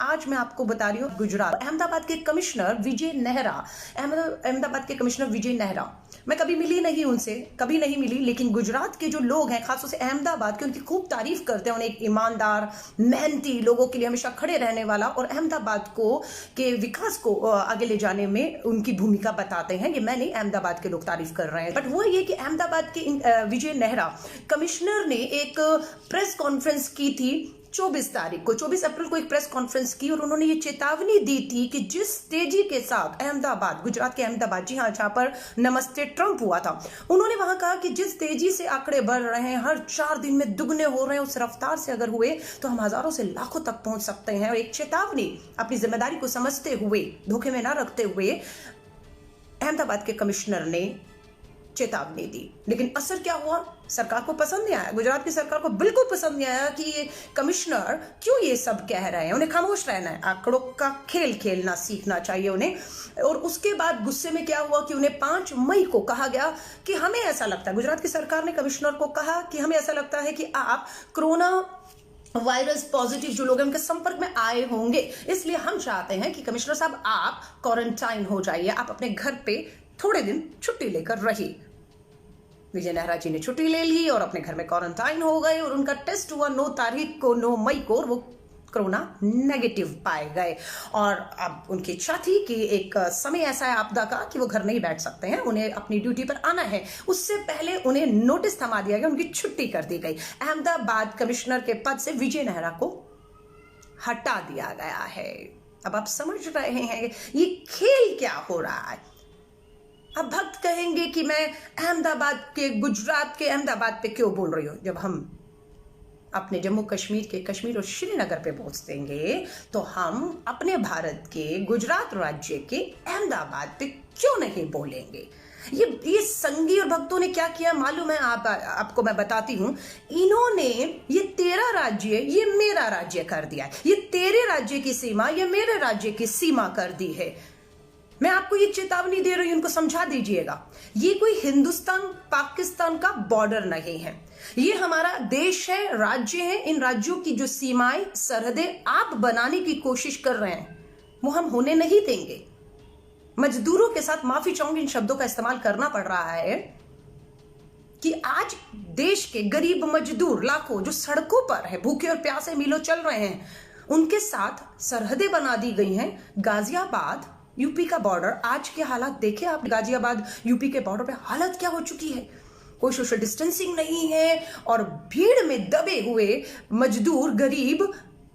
आज मैं आपको बता रही हूँ गुजरात अहमदाबाद के कमिश्नर विजय नेहरा। अहमदाबाद के कमिश्नर विजय नेहरा, मैं कभी मिली नहीं उनसे, कभी नहीं मिली, लेकिन गुजरात के जो लोग हैं, खासतौर से अहमदाबाद के, उनकी खूब तारीफ करते हैं। उन्हें एक ईमानदार, मेहनती, लोगों के लिए हमेशा खड़े रहने वाला और अहमदाबाद को के विकास को आगे ले जाने में उनकी भूमिका बताते हैं। ये मैं नहीं, अहमदाबाद के लोग तारीफ कर रहे हैं। बट वो ये कि अहमदाबाद के विजय नेहरा कमिश्नर ने एक प्रेस कॉन्फ्रेंस की थी 24 तारीख को, 24 अप्रैल को एक प्रेस कॉन्फ्रेंस की और उन्होंने ये चेतावनी दी थी कि जिस तेजी के साथ अहमदाबाद, गुजरात के अहमदाबाद, जी हाँ, जहां पर नमस्ते ट्रंप हुआ था, उन्होंने वहां कहा कि जिस तेजी से आंकड़े बढ़ रहे हैं, हर 4 दिन में दुगने हो रहे हैं, उस रफ्तार से अगर हुए तो हम हजारों से लाखों तक पहुंच सकते हैं। और एक चेतावनी, अपनी जिम्मेदारी को समझते हुए, धोखे में ना रखते हुए अहमदाबाद के कमिश्नर ने चेतावनी दी। लेकिन असर क्या हुआ? सरकार को पसंद नहीं आया, गुजरात की सरकार को बिल्कुल पसंद नहीं आया कि ये कमिश्नर क्यों ये सब कह रहे हैं। उन्हें खामोश रहना है, आंकड़ों का खेल खेलना सीखना चाहिए उन्हें। और उसके बाद गुस्से में क्या हुआ कि उन्हें 5 मई को कहा गया कि हमें ऐसा लगता है, गुजरात की सरकार ने कमिश्नर को कहा कि हमें ऐसा लगता है कि आप कोरोना वायरस पॉजिटिव जो लोग हैं उनके संपर्क में आए होंगे, इसलिए हम चाहते हैं कि कमिश्नर साहब आप क्वारंटाइन हो जाइए, आप अपने घर पे थोड़े दिन छुट्टी लेकर रहिए। विजय नेहरा जी ने छुट्टी ले ली और अपने घर में क्वारंटाइन हो गए और उनका टेस्ट हुआ 9 तारीख को, 9 मई को, और वो कोरोना नेगेटिव पाए गए। और अब उनकी इच्छा थी कि एक समय ऐसा है आपदा का कि वो घर नहीं बैठ सकते हैं, उन्हें अपनी ड्यूटी पर आना है। उससे पहले उन्हें नोटिस थमा दिया गया, उनकी छुट्टी कर दी गई। अहमदाबाद कमिश्नर के पद से विजय नेहरा को हटा दिया गया है। अब आप समझ रहे हैं ये खेल क्या हो रहा है। अब भक्त कहेंगे कि मैं अहमदाबाद के, गुजरात के अहमदाबाद पे क्यों बोल रही हूं। जब हम अपने जम्मू कश्मीर के कश्मीर और श्रीनगर पे पहुंच देंगे तो हम अपने भारत के गुजरात राज्य के अहमदाबाद पे क्यों नहीं बोलेंगे। ये संघी और भक्तों ने क्या किया मालूम है आपको मैं बताती हूं। इन्होंने ये तेरा राज्य ये मेरा राज्य कर दिया, ये तेरे राज्य की सीमा ये मेरे राज्य की सीमा कर दी है। मैं आपको ये चेतावनी दे रही हूं, उनको समझा दीजिएगा। ये कोई हिंदुस्तान पाकिस्तान का बॉर्डर नहीं है, ये हमारा देश है, राज्य है। इन राज्यों की जो सीमाएं, सरहदें आप बनाने की कोशिश कर रहे हैं, वो हम होने नहीं देंगे। मजदूरों के साथ, माफी चाहूंगी इन शब्दों का इस्तेमाल करना पड़ रहा है, कि आज देश के गरीब मजदूर लाखों जो सड़कों पर है, भूखे और प्यासे मीलों चल रहे हैं, उनके साथ सरहदें बना दी गई हैं। गाजियाबाद यूपी का बॉर्डर, आज के हालात देखे आप, गाजियाबाद यूपी के बॉर्डर पे हालत क्या हो चुकी है। कोई सोशल डिस्टेंसिंग नहीं है और भीड़ में दबे हुए मजदूर गरीब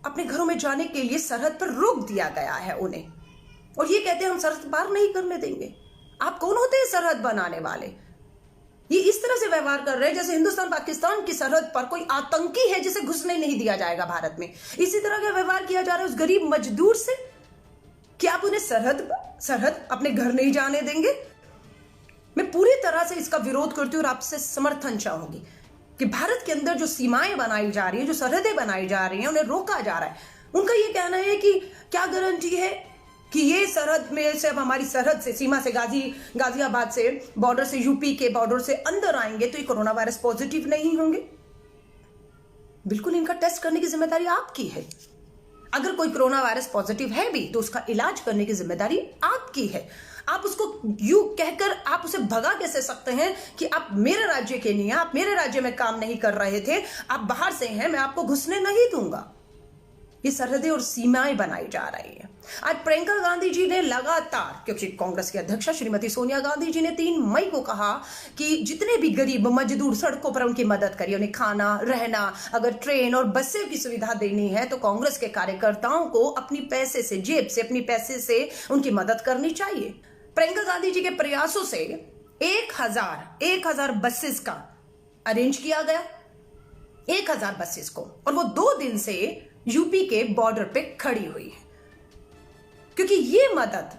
अपने घरों में जाने के लिए सरहद पर रोक दिया गया है उन्हें, और ये कहते हैं हम सरहद पार नहीं करने देंगे। आप कौन होते हैं सरहद बनाने वाले? ये इस तरह से व्यवहार कर रहे हैं जैसे हिंदुस्तान पाकिस्तान की सरहद पर कोई आतंकी है जिसे घुसने नहीं दिया जाएगा भारत में। इसी तरह का व्यवहार किया जा रहा है उस गरीब मजदूर से। क्या आप उन्हें सरहद अपने घर नहीं जाने देंगे? मैं पूरी तरह से इसका विरोध करती हूँ और आपसे समर्थन चाहूंगी कि भारत के अंदर जो सीमाएं बनाई जा रही है, जो सरहदें बनाई जा रही हैं, उन्हें रोका जा रहा है। उनका ये कहना है कि क्या गारंटी है कि ये सरहद में से, अब हमारी सरहद से, सीमा से, गाजियाबाद से, बॉर्डर से, यूपी के बॉर्डर से अंदर आएंगे तो ये कोरोना वायरस पॉजिटिव नहीं होंगे। बिल्कुल इनका टेस्ट करने की जिम्मेदारी आपकी है। अगर कोई कोरोना वायरस पॉजिटिव है भी तो उसका इलाज करने की जिम्मेदारी आपकी है। आप उसको यू कहकर आप उसे भगा कैसे सकते हैं कि आप मेरे राज्य के नहीं हैं, आप मेरे राज्य में काम नहीं कर रहे थे, आप बाहर से हैं, मैं आपको घुसने नहीं दूंगा। ये सरहदें और सीमाएं बनाई जा रही है। आज प्रियंका गांधी जी ने लगातार, क्योंकि कांग्रेस की अध्यक्षा श्रीमती सोनिया गांधी जी ने 3 मई को कहा कि जितने भी गरीब मजदूर सड़कों पर, उनकी मदद करिए, उन्हें खाना, रहना, अगर ट्रेन और बसें की सुविधा देनी है तो कांग्रेस के कार्यकर्ताओं को अपनी पैसे से, जेब से, अपनी पैसे से उनकी मदद करनी चाहिए। प्रियंका गांधी जी के प्रयासों से 1000 बसेस का अरेंज किया गया, 1000 बसेस को, और वो 2 दिन से यूपी के बॉर्डर पे खड़ी हुई है। क्योंकि ये मदद,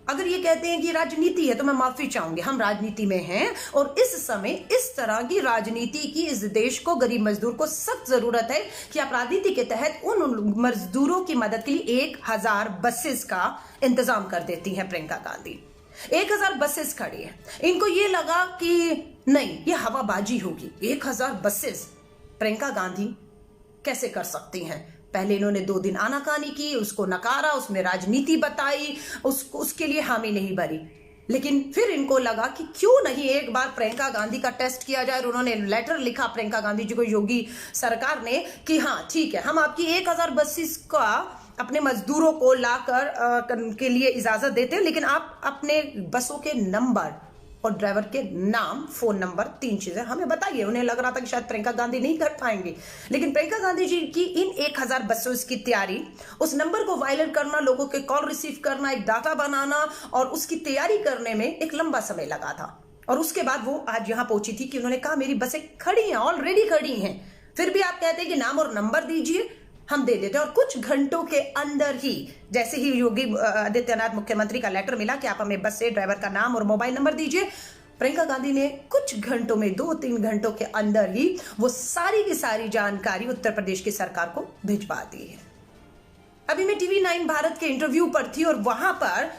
अगर ये कहते हैं कि राजनीति है तो मैं माफी चाहूंगी, हम राजनीति में हैं और इस समय इस तरह की राजनीति की इस देश को, गरीब मजदूर को सख्त जरूरत है कि आप राजनीति के तहत उन मजदूरों की मदद के लिए 1000 बसेस का इंतजाम कर देती हैं प्रियंका गांधी। 1000 बसेस खड़ी है। इनको ये लगा कि नहीं, ये हवाबाजी होगी, 1000 बसेस, प्रियंका गांधी कैसे कर सकती हैं? पहले इन्होंने 2 दिन आनाकानी की, उसको नकारा, उसमें राजनीति बताई, उसके लिए हामी नहीं भरी। लेकिन फिर इनको लगा कि क्यों नहीं एक बार प्रियंका गांधी का टेस्ट किया जाए, और उन्होंने लेटर लिखा प्रियंका गांधी जी को, योगी सरकार ने, कि हाँ ठीक है, हम आपकी 1000 बसेस का अपने मजदूरों को लाकर के लिए इजाजत देते हैं, लेकिन आप अपने बसों के नंबर और ड्राइवर के नाम, फोन नंबर, 3 चीजें हमें बताइए। उन्हें लग रहा था कि शायद प्रियंका गांधी नहीं कर पाएंगी, लेकिन प्रियंका गांधी जी की इन 1000 बसों की तैयारी, उस नंबर को वायरल करना, लोगों के कॉल रिसीव करना, एक डाटा बनाना और उसकी तैयारी करने में एक लंबा समय लगा था। और उसके बाद वो आज यहां पहुंची थी कि उन्होंने कहा मेरी बसें खड़ी हैं, ऑलरेडी खड़ी हैं, फिर भी आप कहते हैं कि नाम और नंबर दीजिए, हम दे देते हैं। और कुछ घंटों के अंदर ही, जैसे ही योगी आदित्यनाथ मुख्यमंत्री का लेटर मिला कि आप हमें बस से ड्राइवर का नाम और मोबाइल नंबर दीजिए, प्रियंका गांधी ने कुछ घंटों में, 2-3 घंटों के अंदर ही वो सारी की सारी जानकारी उत्तर प्रदेश की सरकार को भिजवा दी है। अभी मैं TV 9 भारत के इंटरव्यू पर थी, और वहां पर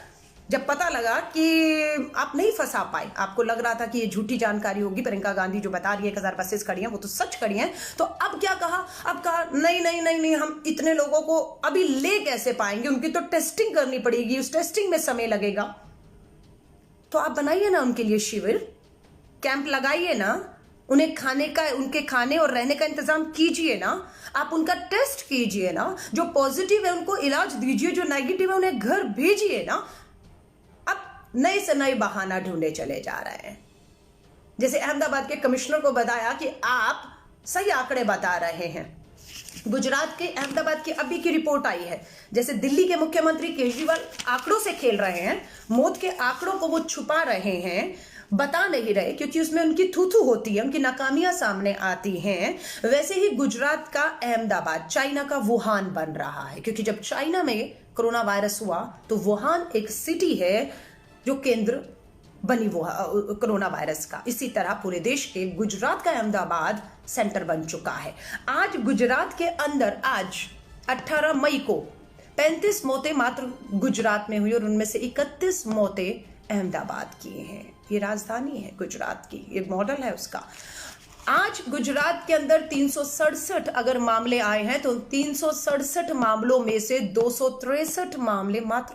जब पता लगा कि आप नहीं फंसा पाए, आपको लग रहा था कि ये झूठी जानकारी होगी, प्रियंका गांधी जो बता रही है 1000 बसेस खड़ी हैं वो तो सच खड़ी हैं, तो अब क्या कहा? अब कहा नहीं नहीं नहीं नहीं, हम इतने लोगों को अभी ले कैसे पाएंगे, उनकी तो टेस्टिंग करनी पड़ेगी, उस टेस्टिंग में समय लगेगा। तो आप बनाइए ना उनके लिए शिविर, कैंप लगाइए ना, उन्हें उनके खाने और रहने का इंतजाम कीजिए ना, आप उनका टेस्ट कीजिए ना, जो पॉजिटिव है उनको इलाज दीजिए, जो नेगेटिव है उन्हें घर भेजिए ना। नए से नए बहाना ढूंढे चले जा रहे हैं। जैसे अहमदाबाद के कमिश्नर को बताया कि आप सही आंकड़े बता रहे हैं। गुजरात के अहमदाबाद की अभी की रिपोर्ट आई है, जैसे दिल्ली के मुख्यमंत्री केजरीवाल आंकड़ों से खेल रहे हैं, मौत के आंकड़ों को वो छुपा रहे हैं, बता नहीं रहे, क्योंकि उसमें उनकी थू-थू होती है, उनकी नाकामियां सामने आती हैं। वैसे ही गुजरात का अहमदाबाद चाइना का वुहान बन रहा है, क्योंकि जब चाइना में कोरोना वायरस हुआ तो वुहान एक सिटी है जो केंद्र बनी वो कोरोना वायरस का। इसी तरह पूरे देश के गुजरात का अहमदाबाद सेंटर बन चुका है। आज गुजरात के अंदर आज 18 मई को 35 मौतें मात्र गुजरात में हुई, और उनमें से 31 मौतें अहमदाबाद की हैं। ये राजधानी है गुजरात की, ये मॉडल है उसका। आज गुजरात के अंदर 367 अगर मामले आए हैं, तो 367 मामलों में से 263 मामले मात्र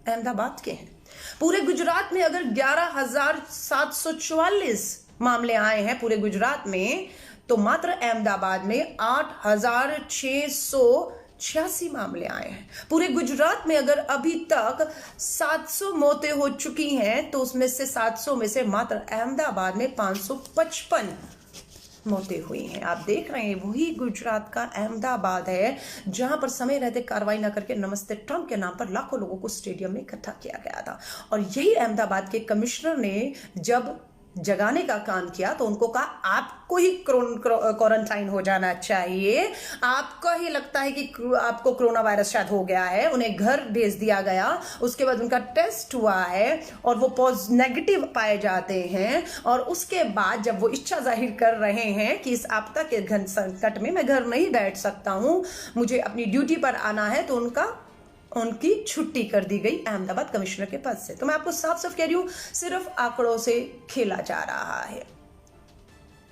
अहमदाबाद के हैं। पूरे गुजरात में अगर 11,744 मामले आए हैं पूरे गुजरात में, तो मात्र अहमदाबाद में 8,686 मामले आए हैं। पूरे गुजरात में अगर अभी तक 700 मौतें हो चुकी हैं, तो उसमें से 700 में से मात्र अहमदाबाद में 555 मौतें हुई हैं। आप देख रहे हैं वही गुजरात का अहमदाबाद है, जहां पर समय रहते कार्रवाई न करके नमस्ते ट्रंप के नाम पर लाखों लोगों को स्टेडियम में इकट्ठा किया गया था। और यही अहमदाबाद के कमिश्नर ने जब जगाने का काम किया, तो उनको कहा आपको ही क्वारंटाइन हो जाना चाहिए, आपको ही लगता है कि आपको कोरोना वायरस शायद हो गया है, उन्हें घर भेज दिया गया। उसके बाद उनका टेस्ट हुआ है और वो नेगेटिव पाए जाते हैं, और उसके बाद जब वो इच्छा जाहिर कर रहे हैं कि इस आपदा के घन संकट में मैं घर नहीं बैठ सकता हूं, मुझे अपनी ड्यूटी पर आना है, तो उनकी छुट्टी कर दी गई अहमदाबाद कमिश्नर के पद से। तो मैं आपको साफ साफ कह रही हूं, सिर्फ आंकड़ों से खेला जा रहा है।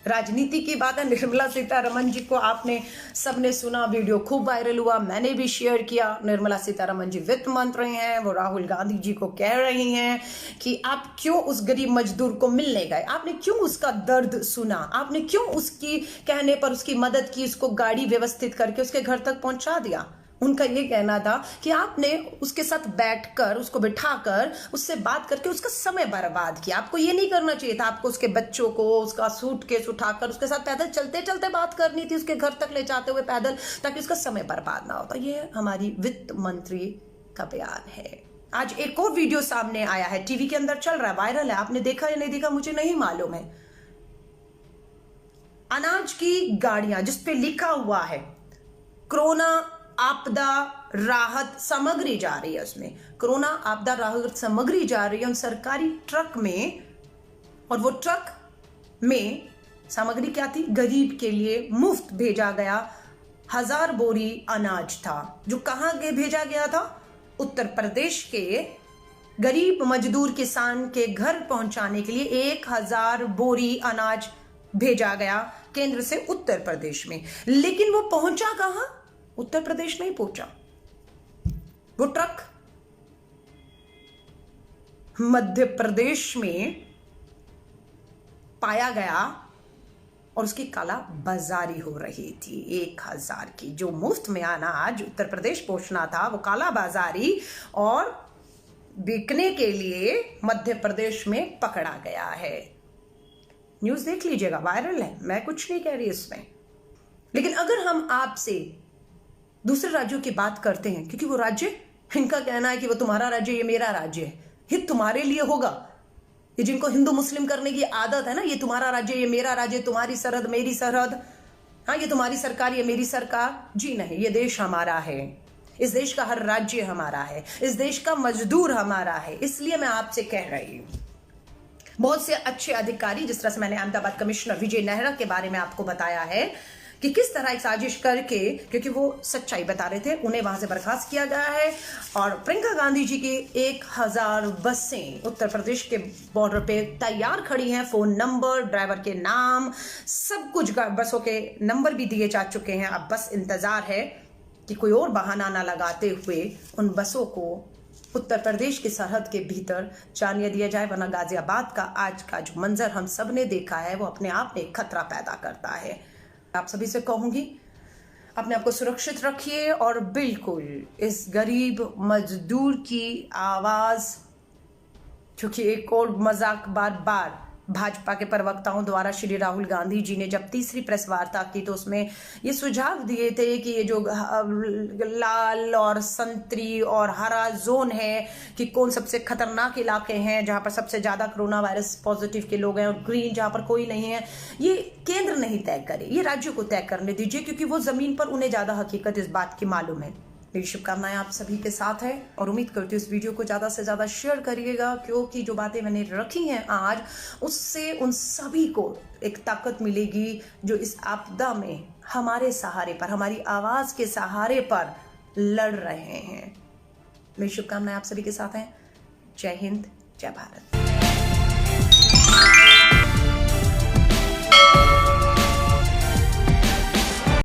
राजनीति की बात है, निर्मला सीतारमण जी को आपने सबने सुना, वीडियो खूब वायरल हुआ, मैंने भी शेयर किया। निर्मला सीतारमण जी वित्त मंत्री हैं, वो राहुल गांधी जी को कह रही हैं कि आप क्यों उस गरीब मजदूर को मिलने गए, आपने क्यों उसका दर्द सुना, आपने क्यों उसकी कहने पर उसकी मदद की, उसको गाड़ी व्यवस्थित करके उसके घर तक पहुंचा दिया। उनका ये कहना था कि आपने उसके साथ बैठकर, उसको बिठाकर, उससे बात करके उसका समय बर्बाद किया। आपको ये नहीं करना चाहिए था, आपको उसके बच्चों को उसका सूटकेस उठाकर उसके साथ पैदल चलते चलते बात करनी थी, उसके घर तक ले जाते हुए पैदल, ताकि उसका समय बर्बाद ना होता। ये हमारी वित्त मंत्री का बयान है। आज एक और वीडियो सामने आया है, टीवी के अंदर चल रहा है, वायरल है, आपने देखा या नहीं देखा मुझे नहीं मालूम है। अनाज की गाड़ियां जिसपे लिखा हुआ है कोरोना आपदा राहत सामग्री जा रही है, उसमें कोरोना आपदा राहत सामग्री जा रही है उन सरकारी ट्रक में, और वो ट्रक में सामग्री क्या थी, गरीब के लिए मुफ्त भेजा गया 1000 बोरी अनाज था, जो कहां भेजा गया था, उत्तर प्रदेश के गरीब मजदूर किसान के घर पहुंचाने के लिए 1000 बोरी अनाज भेजा गया केंद्र से उत्तर प्रदेश में, लेकिन वो पहुंचा कहां? उत्तर प्रदेश नहीं पहुंचा। वो ट्रक मध्य प्रदेश में पाया गया और उसकी काला बाजारी हो रही थी। 1000 की जो मुफ्त में अनाज उत्तर प्रदेश पहुंचना था, वो काला बाजारी और बिकने के लिए मध्य प्रदेश में पकड़ा गया है। न्यूज देख लीजिएगा, वायरल है, मैं कुछ नहीं कह रही इसमें। लेकिन अगर हम आपसे दूसरे राज्यों की बात करते हैं, क्योंकि वो राज्य, इनका कहना है कि वो तुम्हारा राज्य, ये मेरा राज्य है, ये तुम्हारे लिए होगा। ये जिनको हिंदू मुस्लिम करने की आदत है ना, ये तुम्हारा राज्य, ये मेरा राज्य, तुम्हारी सरहद मेरी सरहद, हाँ ये तुम्हारी सरकार, ये मेरी सरकार। जी नहीं, ये देश हमारा है, इस देश का हर राज्य हमारा है, इस देश का मजदूर हमारा है। इसलिए मैं आपसे कह रही हूं, बहुत से अच्छे अधिकारी, जिस तरह से मैंने अहमदाबाद कमिश्नर विजय नेहरा के बारे में आपको बताया है कि किस तरह एक साजिश करके, क्योंकि वो सच्चाई बता रहे थे, उन्हें वहां से बर्खास्त किया गया है। और प्रियंका गांधी जी की 1000 बसें उत्तर प्रदेश के बॉर्डर पे तैयार खड़ी हैं, फोन नंबर, ड्राइवर के नाम, सब कुछ, बसों के नंबर भी दिए जा चुके हैं। अब बस इंतजार है कि कोई और बहाना ना लगाते हुए उन बसों को उत्तर प्रदेश की सरहद के भीतर जाने दिया जाए, वरना गाजियाबाद का आज का जो मंजर हम सब ने देखा है, वो अपने आप में खतरा पैदा करता है। आप सभी से कहूंगी, अपने आप को सुरक्षित रखिए और बिल्कुल इस गरीब मजदूर की आवाज, क्योंकि एक और मजाक बार बार भाजपा के प्रवक्ताओं द्वारा श्री राहुल गांधी जी ने जब तीसरी प्रेस वार्ता की तो उसमें ये सुझाव दिए थे कि ये जो लाल और संतरी और हरा जोन है, कि कौन सबसे खतरनाक इलाके हैं जहां पर सबसे ज्यादा कोरोना वायरस पॉजिटिव के लोग हैं, और ग्रीन जहां पर कोई नहीं है, ये केंद्र नहीं तय करे, ये राज्य को तय करने दीजिए, क्योंकि वो जमीन पर उन्हें ज्यादा हकीकत इस बात की मालूम है। मेरी शुभकामनाएं आप सभी के साथ है और उम्मीद करती हूँ इस वीडियो को ज़्यादा से ज़्यादा शेयर करिएगा, क्योंकि जो बातें मैंने रखी हैं आज, उससे उन सभी को एक ताकत मिलेगी जो इस आपदा में हमारे सहारे पर, हमारी आवाज़ के सहारे पर लड़ रहे हैं। मेरी शुभकामनाएं आप सभी के साथ हैं। जय हिंद, जय भारत।